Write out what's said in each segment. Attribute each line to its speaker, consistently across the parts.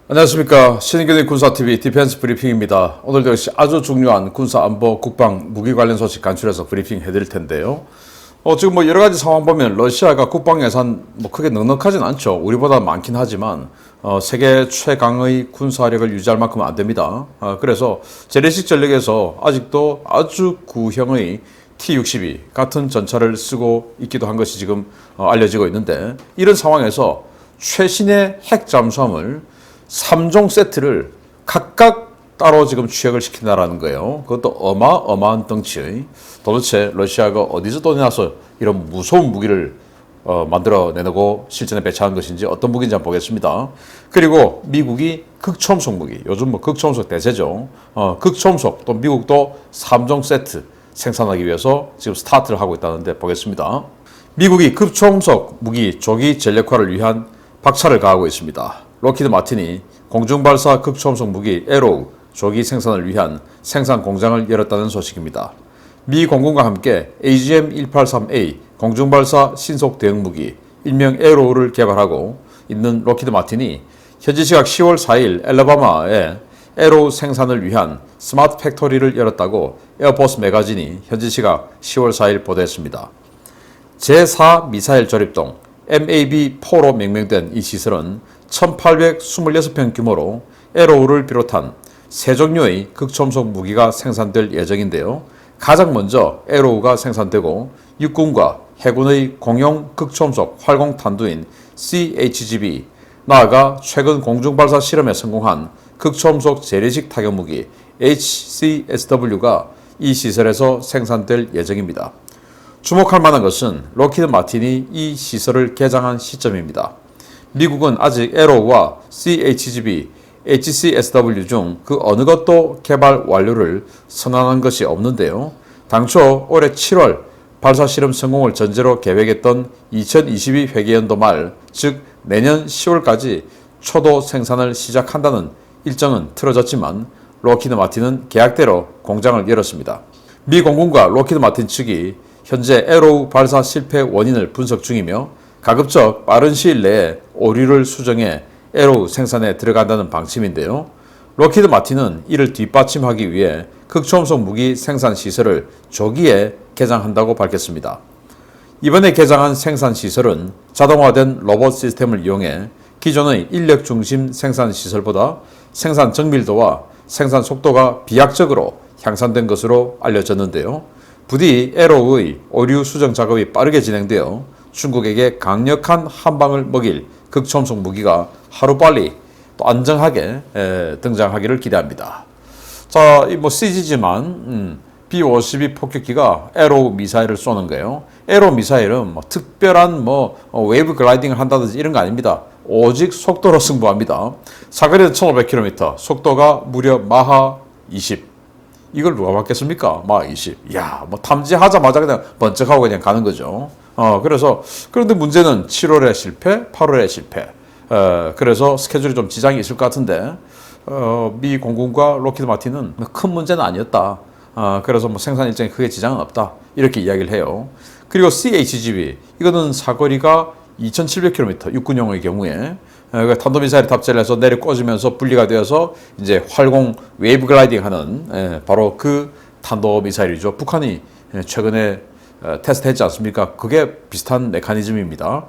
Speaker 1: 안녕하십니까. 신인균의 군사TV 디펜스 브리핑입니다. 오늘도 역시 아주 중요한 군사 안보 국방 무기 관련 소식 간추려서 브리핑 해드릴 텐데요. 지금 여러 가지 상황 보면 러시아가 국방 예산 크게 넉넉하진 않죠. 우리보다 많긴 하지만 세계 최강의 군사력을 유지할 만큼은 안 됩니다. 그래서 재래식 전력에서 아직도 아주 구형의 T-62 같은 전차를 쓰고 있기도 한 것이 지금 알려지고 있는데, 이런 상황에서 최신의 핵 잠수함을 3종 세트를 각각 따로 지금 취역을 시킨다라는 거예요. 그것도 어마어마한 덩치의. 도대체 러시아가 어디서 또 내놔서 이런 무서운 무기를 만들어내고 실전에 배치한 것인지, 어떤 무기인지 한번 보겠습니다. 그리고 미국이 극초음속 무기, 요즘 극초음속 대세죠. 극초음속, 또 미국도 3종 세트 생산하기 위해서 지금 스타트를 하고 있다는데 보겠습니다. 미국이 극초음속 무기 조기 전력화를 위한 박차를 가하고 있습니다. 록히드 마틴이 공중발사 극초음속 무기 에로우 조기 생산을 위한 생산 공장을 열었다는 소식입니다. 미 공군과 함께 AGM-183A 공중발사 신속 대응 무기 일명 에로우를 개발하고 있는 록히드 마틴이 현지 시각 10월 4일 엘라바마에 에로우 생산을 위한 스마트 팩토리를 열었다고 에어포스 매거진이 현지 시각 10월 4일 보도했습니다. 제4 미사일 조립동 MAB-4로 명명된 이 시설은 1826평 규모로 에로우를 비롯한 세 종류의 극초음속 무기가 생산될 예정인데요. 가장 먼저 에로우가 생산되고 육군과 해군의 공용 극초음속 활공 탄두인 CHGB, 나아가 최근 공중발사 실험에 성공한 극초음속 재래식 타격무기 HCSW가 이 시설에서 생산될 예정입니다. 주목할 만한 것은 록히드 마틴이 이 시설을 개장한 시점입니다. 미국은 아직 에로우와 CHGB, HCSW 중 그 어느 것도 개발 완료를 선언한 것이 없는데요. 당초 올해 7월 발사 실험 성공을 전제로 계획했던 2022 회계연도 말, 즉 내년 10월까지 초도 생산을 시작한다는 일정은 틀어졌지만 록히드 마틴은 계약대로 공장을 열었습니다. 미 공군과 록히드 마틴 측이 현재 에로우 발사 실패 원인을 분석 중이며 가급적 빠른 시일 내에 오류를 수정해 에로우 생산에 들어간다는 방침인데요. 록히드 마틴은 이를 뒷받침하기 위해 극초음속 무기 생산 시설을 조기에 개장한다고 밝혔습니다. 이번에 개장한 생산 시설은 자동화된 로봇 시스템을 이용해 기존의 인력 중심 생산 시설보다 생산 정밀도와 생산 속도가 비약적으로 향상된 것으로 알려졌는데요. 부디 에로우의 오류 수정 작업이 빠르게 진행되어 중국에게 강력한 한방을 먹일 극초음속 무기가 하루빨리 또 안정하게 등장하기를 기대합니다. 자, CG지만 B-52 폭격기가 에로우 미사일을 쏘는 거예요. 에로우 미사일은 특별한 웨이브 글라이딩을 한다든지 이런 거 아닙니다. 오직 속도로 승부합니다. 사거리는 1500km, 속도가 무려 마하 20. 이걸 누가 받겠습니까? 마하 20. 이야, 탐지하자마자 그냥 번쩍하고 그냥 가는 거죠. 그런데 문제는 7월에 실패, 8월에 실패. 그래서 스케줄이 좀 지장이 있을 것 같은데, 미 공군과 록히드 마틴은 큰 문제는 아니었다. 그래서 생산 일정에 크게 지장은 없다. 이렇게 이야기를 해요. 그리고 CHGB, 이거는 사거리가 2700km, 육군용의 경우에 탄도미사일에 탑재를 해서 내려 꽂으면서 분리가 되어서 이제 활공 웨이브 글라이딩 하는 바로 그 탄도미사일이죠. 북한이 최근에 테스트 했지 않습니까? 그게 비슷한 메커니즘입니다.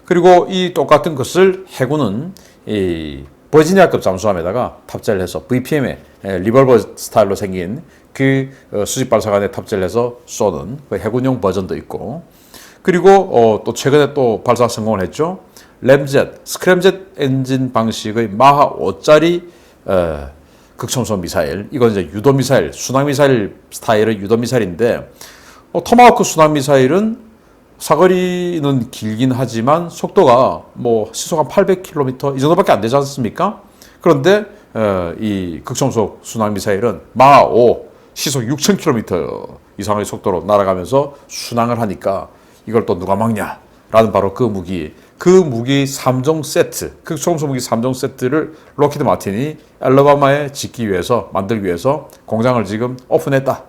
Speaker 1: 그리고 이 똑같은 것을 해군은 이 버지니아급 잠수함에다가 탑재를 해서 VPM에 리볼버 스타일로 생긴 그 수직 발사관에 tab재를 해서 쏘는 그 해군용 버전도 있고, 그리고 또 최근에 또 발사 성공을 했죠. 램젯, 스크램젯 엔진 방식의 마하 5짜리 극초음속 미사일. 이건 이제 유도 미사일, 순항 미사일 스타일의 유도 미사일인데, 토마호크 순항 미사일은 사거리는 길긴 하지만 속도가 시속 한 800km 이 정도밖에 안 되지 않습니까? 그런데 이 극초음속 순항 미사일은 마하 5, 시속 6000km 이상의 속도로 날아가면서 순항을 하니까 이걸 또 누가 막냐? 라는 바로 그 무기 3종 세트, 극초음속 무기 3종 세트를 록히드 마틴이 엘라바마에 짓기 위해서, 만들기 위해서 공장을 지금 오픈했다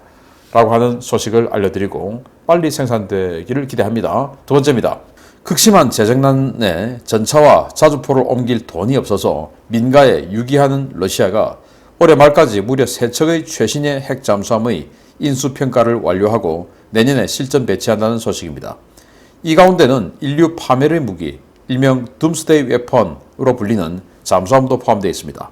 Speaker 1: 라고 하는 소식을 알려드리고 빨리 생산되기를 기대합니다. 두 번째입니다. 극심한 재정난에 전차와 자주포를 옮길 돈이 없어서 민가에 유기하는 러시아가 올해 말까지 무려 3척의 최신의 핵 잠수함의 인수평가를 완료하고 내년에 실전 배치한다는 소식입니다. 이 가운데는 인류 파멸의 무기, 일명 둠스데이 웨펀으로 불리는 잠수함도 포함되어 있습니다.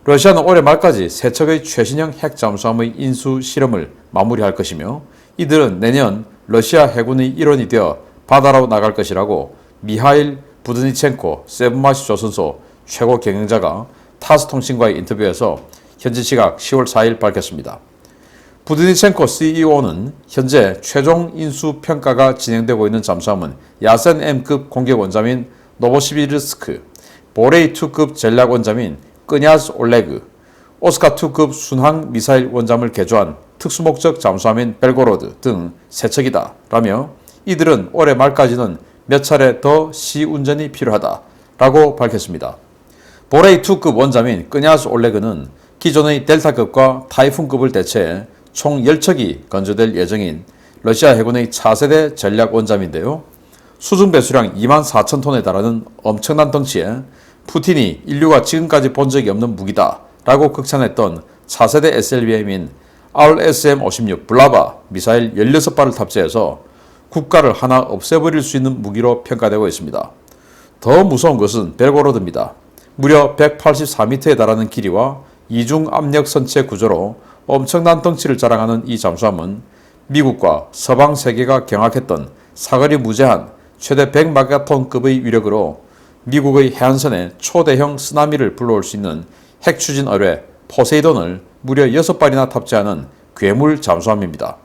Speaker 1: 러시아는 올해 말까지 3척의 최신형 핵 잠수함의 인수 실험을 마무리할 것이며 이들은 내년 러시아 해군의 일원이 되어 바다로 나갈 것이라고 미하일 부드니첸코 세븐마시 조선소 최고 경영자가 타스 통신과의 인터뷰에서 현지 시각 10월 4일 밝혔습니다. 부드니첸코 CEO는 현재 최종 인수 평가가 진행되고 있는 잠수함은 야센 M급 공격 원잠인 노보시비르스크, 보레이 2급 전략 원잠인 끄냐스 올레그, 오스카 2급 순항 미사일 원잠을 개조한 특수목적 잠수함인 벨고로드 등 3척이다 라며 이들은 올해 말까지는 몇 차례 더 시운전이 필요하다라고 밝혔습니다. 보레이 2급 원잠인 끄냐스 올레그는 기존의 델타급과 타이푼급을 대체해 총 10척이 건조될 예정인 러시아 해군의 차세대 전략 원잠인데요. 수중 배수량 24,000톤에 달하는 엄청난 덩치에 푸틴이 인류가 지금까지 본 적이 없는 무기다 라고 극찬했던 차세대 SLBM인 RSM-56 블라바 미사일 16발을 탑재해서 국가를 하나 없애버릴 수 있는 무기로 평가되고 있습니다. 더 무서운 것은 벨고로드입니다. 무려 184m에 달하는 길이와 이중 압력 선체 구조로 엄청난 덩치를 자랑하는 이 잠수함은 미국과 서방 세계가 경악했던 사거리 무제한 최대 100메가톤급의 위력으로 미국의 해안선에 초대형 쓰나미를 불러올 수 있는 핵추진 어뢰 포세이돈을 무려 6발이나 탑재하는 괴물 잠수함입니다.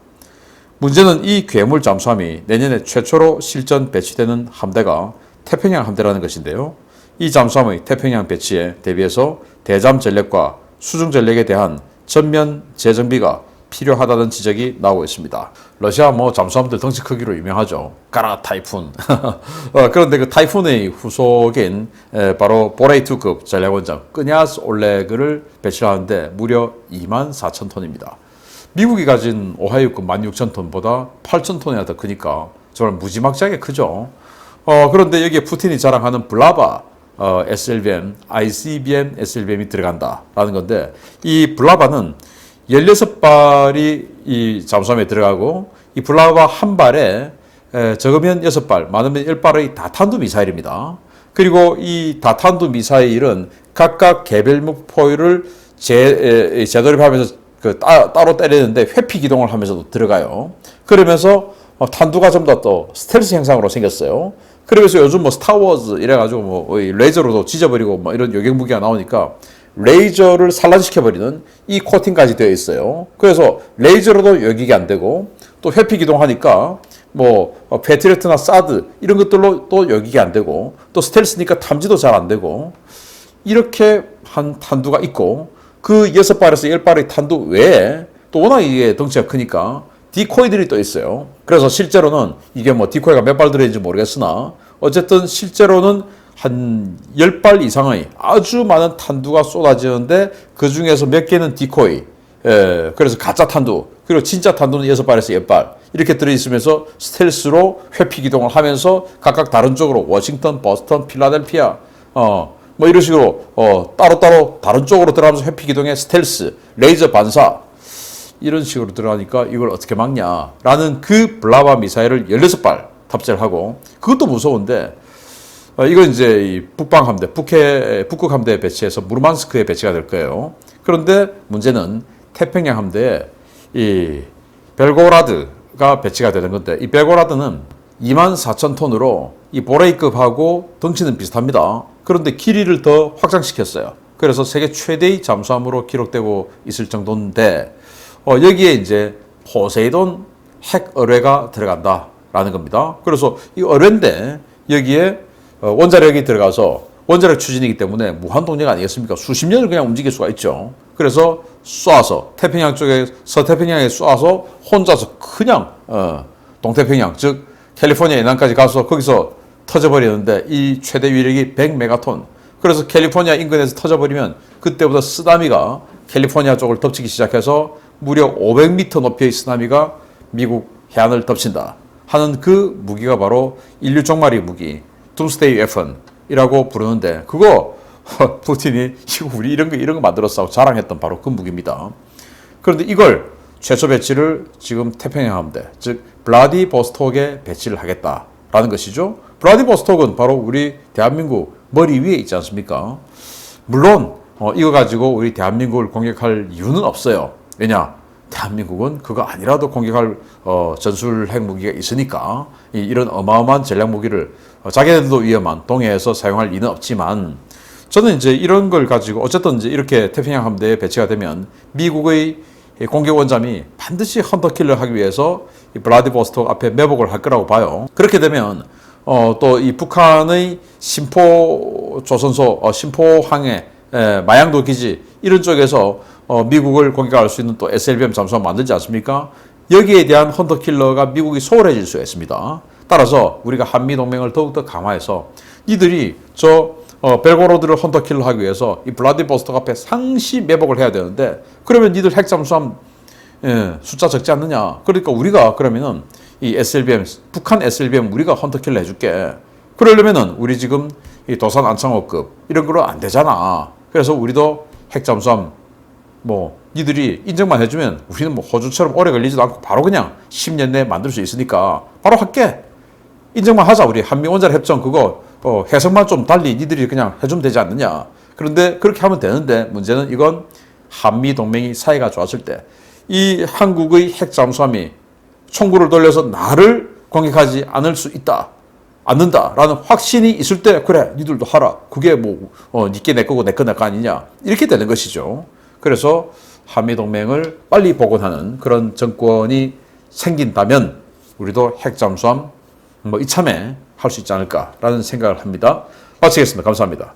Speaker 1: 문제는 이 괴물 잠수함이 내년에 최초로 실전 배치되는 함대가 태평양 함대라는 것인데요. 이 잠수함의 태평양 배치에 대비해서 대잠 전력과 수중 전력에 대한 전면 재정비가 필요하다는 지적이 나오고 있습니다. 러시아 잠수함들 덩치 크기로 유명하죠. 까라 타이푼. 그런데 그 타이푼의 후속인 바로 보레이 2급 전략원장 끄냐스 올레그를 배치하는데 무려 24,000톤입니다. 미국이 가진 오하이오급 16,000톤보다 8,000톤이나 더 크니까 정말 무지막지하게 크죠. 그런데 여기에 푸틴이 자랑하는 블라바 SLBM, ICBM SLBM이 들어간다라는 건데 이 블라바는 16발이 이 잠수함에 들어가고 이 블라바 한 발에 적으면 6발, 많으면 10발의 다탄두 미사일입니다. 그리고 이 다탄두 미사일은 각각 개별 목표를 재도립하면서 따로 때리는데 회피 기동을 하면서도 들어가요. 그러면서 탄두가 좀 더 또 스텔스 형상으로 생겼어요. 그러면서 요즘 스타워즈 이래가지고 레이저로도 찢어버리고 이런 요격무기가 나오니까 레이저를 산란시켜버리는 이 코팅까지 되어 있어요. 그래서 레이저로도 요격이 안 되고 또 회피 기동하니까 패트리어트나 사드 이런 것들로 또 요격이 안 되고 또 스텔스니까 탐지도 잘 안 되고 이렇게 한 탄두가 있고 그 6발에서 10발의 탄두 외에 또 워낙 이게 덩치가 크니까 디코이들이 또 있어요. 그래서 실제로는 이게 디코이가 몇 발 들어있는지 모르겠으나 어쨌든 실제로는 한 10발 이상의 아주 많은 탄두가 쏟아지는데 그 중에서 몇 개는 디코이, 그래서 가짜 탄두, 그리고 진짜 탄두는 6발에서 10발 이렇게 들어있으면서 스텔스로 회피 기동을 하면서 각각 다른 쪽으로 워싱턴, 버스턴, 필라델피아 이런 식으로 따로따로 다른 쪽으로 들어가면서 회피 기동의 스텔스, 레이저 반사 이런 식으로 들어가니까 이걸 어떻게 막냐라는 그 블라바 미사일을 16발 탑재를 하고 그것도 무서운데 이건 이제 이 북방 함대, 북극 함대에 배치해서 무르만스크에 배치가 될 거예요. 그런데 문제는 태평양 함대에 이 벨고라드가 배치가 되는 건데 이 벨고라드는 24,000톤으로 이 보레이급하고 덩치는 비슷합니다. 그런데 길이를 더 확장시켰어요. 그래서 세계 최대의 잠수함으로 기록되고 있을 정도인데 여기에 이제 포세이돈 핵 어뢰가 들어간다라는 겁니다. 그래서 이 어뢰인데 여기에 원자력이 들어가서 원자력 추진이기 때문에 무한 동력 아니겠습니까? 수십 년을 그냥 움직일 수가 있죠. 그래서 쏴서 태평양 쪽에 서태평양에 쏴서 혼자서 그냥 동태평양 즉 캘리포니아 연안까지 가서 거기서 터져버리는데 이 최대 위력이 100메가톤. 그래서 캘리포니아 인근에서 터져버리면 그때부터 쓰나미가 캘리포니아 쪽을 덮치기 시작해서 무려 500m 높이의 쓰나미가 미국 해안을 덮친다. 하는 그 무기가 바로 인류 종말의 무기, 둠스데이 웨펀이라고 부르는데, 그거 푸틴이 우리 이런 거 만들었다고 자랑했던 바로 그 무기입니다. 그런데 이걸 최초 배치를 지금 태평양 함대, 즉 블라디보스톡에 배치를 하겠다라는 것이죠. 블라디보스톡은 바로 우리 대한민국 머리 위에 있지 않습니까? 물론 이거 가지고 우리 대한민국을 공격할 이유는 없어요. 왜냐? 대한민국은 그거 아니라도 공격할 전술 핵무기가 있으니까 이런 어마어마한 전략 무기를 자기네들도 위험한 동해에서 사용할 리는 없지만, 저는 이제 이런 걸 가지고 어쨌든 이제 이렇게 태평양 함대에 배치가 되면 미국의 공격 원잠이 반드시 헌터킬러 하기 위해서 이 블라디보스톡 앞에 매복을 할 거라고 봐요. 그렇게 되면 또 이 북한의 심포 조선소, 심포항해, 마양도 기지 이런 쪽에서 미국을 공격할 수 있는 또 SLBM 잠수함 만들지 않습니까? 여기에 대한 헌터킬러가 미국이 소홀해질 수가 있습니다. 따라서 우리가 한미동맹을 더욱더 강화해서 이들이 벨고로드를 헌터킬러 하기 위해서 이 블라디보스톡 앞에 상시 매복을 해야 되는데, 그러면 니들 핵잠수함 숫자 적지 않느냐? 그러니까 우리가 그러면은 이 SLBM, 북한 SLBM 우리가 헌터킬러 해줄게. 그러려면은 우리 지금 이 도산 안창호급 이런 거로 안 되잖아. 그래서 우리도 핵잠수함 니들이 인정만 해주면 우리는 호주처럼 오래 걸리지도 않고 바로 그냥 10년 내에 만들 수 있으니까 바로 할게. 인정만 하자. 우리 한미원자협정 그거 해석만 좀 달리 니들이 그냥 해주면 되지 않느냐. 그런데 그렇게 하면 되는데, 문제는 이건 한미동맹이 사이가 좋았을 때 이 한국의 핵잠수함이 총구를 돌려서 나를 공격하지 않는다라는 확신이 있을 때, 그래 니들도 하라. 그게 니께 내 거고 내 거 내 거 아니냐. 이렇게 되는 것이죠. 그래서 한미동맹을 빨리 복원하는 그런 정권이 생긴다면 우리도 핵잠수함 이참에 할 수 있지 않을까라는 생각을 합니다. 마치겠습니다. 감사합니다.